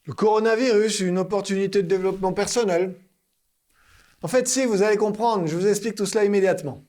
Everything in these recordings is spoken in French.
Le coronavirus, une opportunité de développement personnel. En fait, si, vous allez comprendre, je vous explique tout cela immédiatement.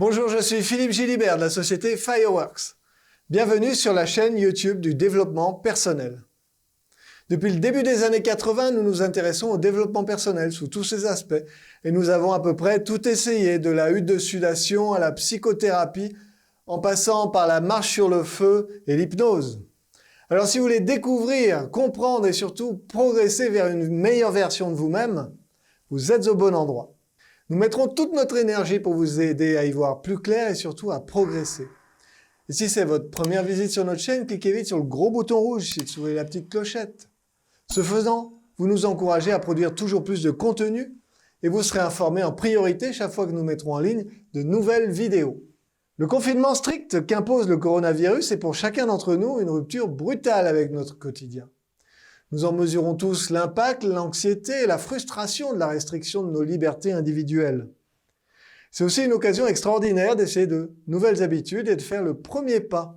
Bonjour, je suis Philippe Gilibert de la société Fireworks. Bienvenue sur la chaîne YouTube du développement personnel. Depuis le début des années 80, nous nous intéressons au développement personnel sous tous ses aspects et nous avons à peu près tout essayé, de la hutte de sudation à la psychothérapie, en passant par la marche sur le feu et l'hypnose. Alors si vous voulez découvrir, comprendre et surtout progresser vers une meilleure version de vous-même, vous êtes au bon endroit. Nous mettrons toute notre énergie pour vous aider à y voir plus clair et surtout à progresser. Et si c'est votre première visite sur notre chaîne, cliquez vite sur le gros bouton rouge si vous voulez la petite clochette. Ce faisant, vous nous encouragez à produire toujours plus de contenu et vous serez informés en priorité chaque fois que nous mettrons en ligne de nouvelles vidéos. Le confinement strict qu'impose le coronavirus est pour chacun d'entre nous une rupture brutale avec notre quotidien. Nous en mesurons tous l'impact, l'anxiété et la frustration de la restriction de nos libertés individuelles. C'est aussi une occasion extraordinaire d'essayer de nouvelles habitudes et de faire le premier pas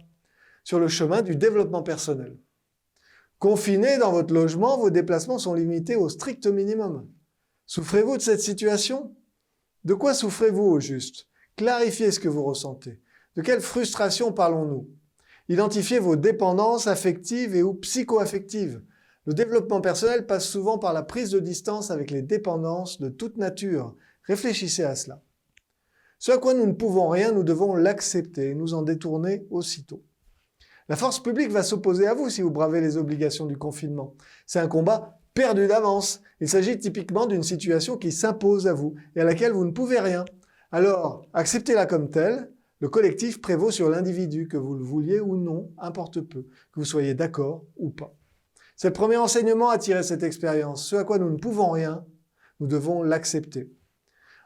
sur le chemin du développement personnel. Confinés dans votre logement, vos déplacements sont limités au strict minimum. Souffrez-vous de cette situation? De quoi souffrez-vous au juste? Clarifiez ce que vous ressentez. De quelle frustration parlons-nous? Identifiez vos dépendances affectives et ou psycho-affectives. Le développement personnel passe souvent par la prise de distance avec les dépendances de toute nature. Réfléchissez à cela. Ce à quoi nous ne pouvons rien, nous devons l'accepter et nous en détourner aussitôt. La force publique va s'opposer à vous si vous bravez les obligations du confinement. C'est un combat perdu d'avance. Il s'agit typiquement d'une situation qui s'impose à vous et à laquelle vous ne pouvez rien. Alors, acceptez-la comme telle. Le collectif prévaut sur l'individu, que vous le vouliez ou non, importe peu, que vous soyez d'accord ou pas. C'est le premier enseignement à tirer de cette expérience. Ce à quoi nous ne pouvons rien, nous devons l'accepter.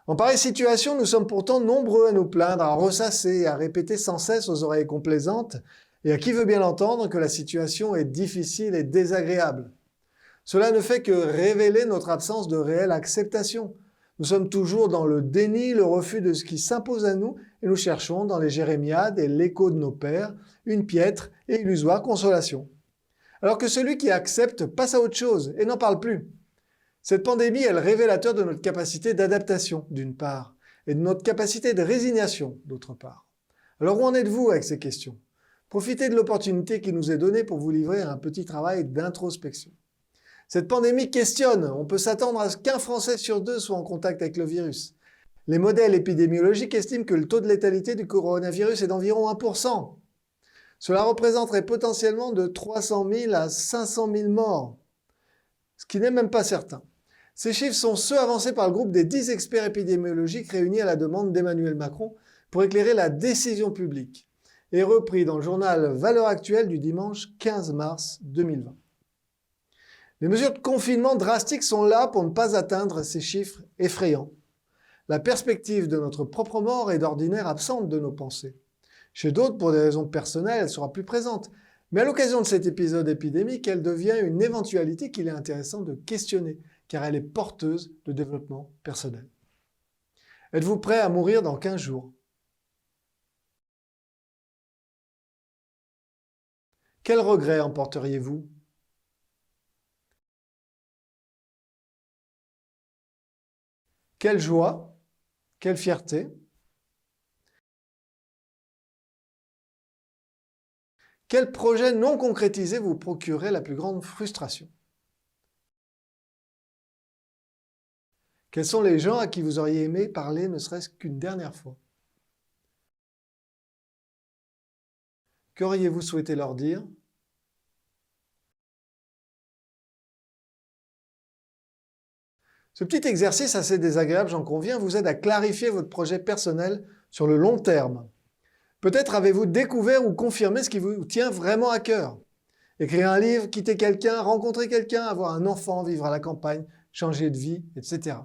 En pareille situation, nous sommes pourtant nombreux à nous plaindre, à ressasser et à répéter sans cesse aux oreilles complaisantes, et à qui veut bien l'entendre, que la situation est difficile et désagréable. Cela ne fait que révéler notre absence de réelle acceptation. Nous sommes toujours dans le déni, le refus de ce qui s'impose à nous, et nous cherchons dans les jérémiades et l'écho de nos pères une piètre et illusoire consolation. Alors que celui qui accepte passe à autre chose et n'en parle plus. Cette pandémie est le révélateur de notre capacité d'adaptation, d'une part, et de notre capacité de résignation, d'autre part. Alors où en êtes-vous avec ces questions? Profitez de l'opportunité qui nous est donnée pour vous livrer un petit travail d'introspection. Cette pandémie questionne. On peut s'attendre à ce qu'un Français sur deux soit en contact avec le virus. Les modèles épidémiologiques estiment que le taux de létalité du coronavirus est d'environ 1%. Cela représenterait potentiellement de 300 000 à 500 000 morts, ce qui n'est même pas certain. Ces chiffres sont ceux avancés par le groupe des 10 experts épidémiologiques réunis à la demande d'Emmanuel Macron pour éclairer la décision publique et repris dans le journal Valeurs Actuelles du dimanche 15 mars 2020. Les mesures de confinement drastiques sont là pour ne pas atteindre ces chiffres effrayants. La perspective de notre propre mort est d'ordinaire absente de nos pensées. Chez d'autres, pour des raisons personnelles, elle sera plus présente. Mais à l'occasion de cet épisode épidémique, elle devient une éventualité qu'il est intéressant de questionner, car elle est porteuse de développement personnel. Êtes-vous prêt à mourir dans 15 jours? Quel regret emporteriez-vous? Quelle joie? Quelle fierté? Quel projet non concrétisé vous procurerait la plus grande frustration? Quels sont les gens à qui vous auriez aimé parler ne serait-ce qu'une dernière fois? Qu'auriez-vous souhaité leur dire? Ce petit exercice assez désagréable, j'en conviens, vous aide à clarifier votre projet personnel sur le long terme. Peut-être avez-vous découvert ou confirmé ce qui vous tient vraiment à cœur. Écrire un livre, quitter quelqu'un, rencontrer quelqu'un, avoir un enfant, vivre à la campagne, changer de vie, etc.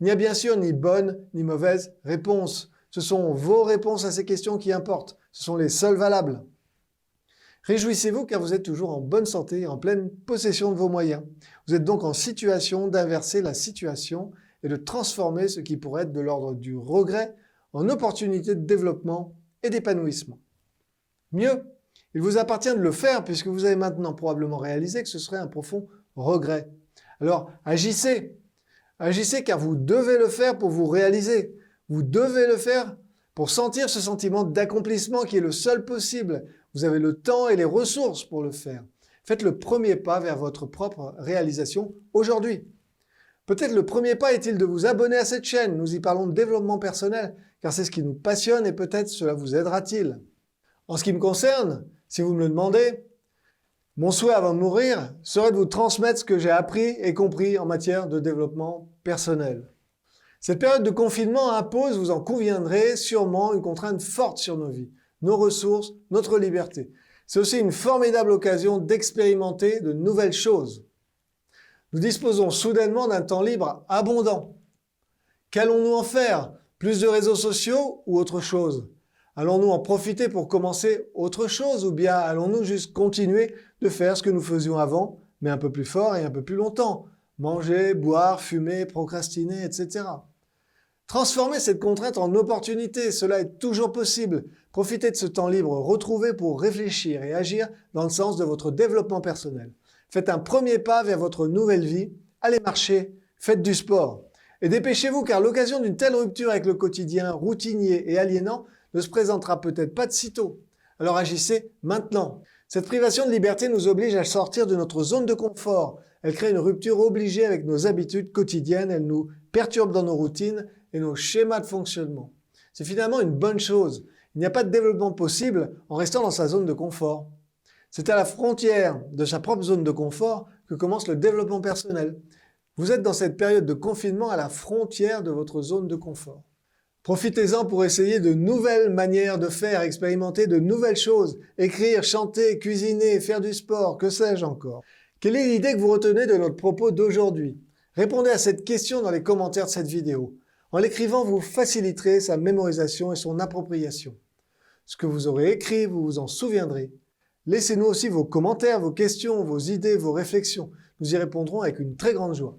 Il n'y a bien sûr ni bonne ni mauvaise réponse. Ce sont vos réponses à ces questions qui importent. Ce sont les seules valables. Réjouissez-vous car vous êtes toujours en bonne santé et en pleine possession de vos moyens. Vous êtes donc en situation d'inverser la situation et de transformer ce qui pourrait être de l'ordre du regret en opportunité de développement et d'épanouissement. Mieux, il vous appartient de le faire puisque vous avez maintenant probablement réalisé que ce serait un profond regret. Alors agissez. Agissez car vous devez le faire pour vous réaliser. Vous devez le faire pour sentir ce sentiment d'accomplissement qui est le seul possible. Vous avez le temps et les ressources pour le faire. Faites le premier pas vers votre propre réalisation aujourd'hui. Peut-être le premier pas est-il de vous abonner à cette chaîne. Nous y parlons de développement personnel, car c'est ce qui nous passionne et peut-être cela vous aidera-t-il. En ce qui me concerne, si vous me le demandez, mon souhait avant de mourir serait de vous transmettre ce que j'ai appris et compris en matière de développement personnel. Cette période de confinement impose, vous en conviendrez, sûrement une contrainte forte sur nos vies, nos ressources, notre liberté. C'est aussi une formidable occasion d'expérimenter de nouvelles choses. Nous disposons soudainement d'un temps libre abondant. Qu'allons-nous en faire? Plus de réseaux sociaux ou autre chose? Allons-nous en profiter pour commencer autre chose ou bien allons-nous juste continuer de faire ce que nous faisions avant, mais un peu plus fort et un peu plus longtemps? Manger, boire, fumer, procrastiner, etc. Transformez cette contrainte en opportunité, cela est toujours possible. Profitez de ce temps libre retrouvé pour réfléchir et agir dans le sens de votre développement personnel. Faites un premier pas vers votre nouvelle vie, allez marcher, faites du sport. Et dépêchez-vous car l'occasion d'une telle rupture avec le quotidien routinier et aliénant ne se présentera peut-être pas de sitôt. Alors agissez maintenant. Cette privation de liberté nous oblige à sortir de notre zone de confort. Elle crée une rupture obligée avec nos habitudes quotidiennes, elle nous perturbe dans nos routines et nos schémas de fonctionnement. C'est finalement une bonne chose. Il n'y a pas de développement possible en restant dans sa zone de confort. C'est à la frontière de sa propre zone de confort que commence le développement personnel. Vous êtes dans cette période de confinement à la frontière de votre zone de confort. Profitez-en pour essayer de nouvelles manières de faire, expérimenter de nouvelles choses, écrire, chanter, cuisiner, faire du sport, que sais-je encore. Quelle est l'idée que vous retenez de notre propos d'aujourd'hui? Répondez à cette question dans les commentaires de cette vidéo. En l'écrivant, vous faciliterez sa mémorisation et son appropriation. Ce que vous aurez écrit, vous vous en souviendrez. Laissez-nous aussi vos commentaires, vos questions, vos idées, vos réflexions. Nous y répondrons avec une très grande joie.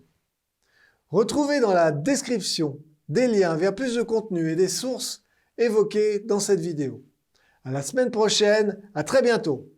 Retrouvez dans la description des liens vers plus de contenu et des sources évoquées dans cette vidéo. À la semaine prochaine, à très bientôt.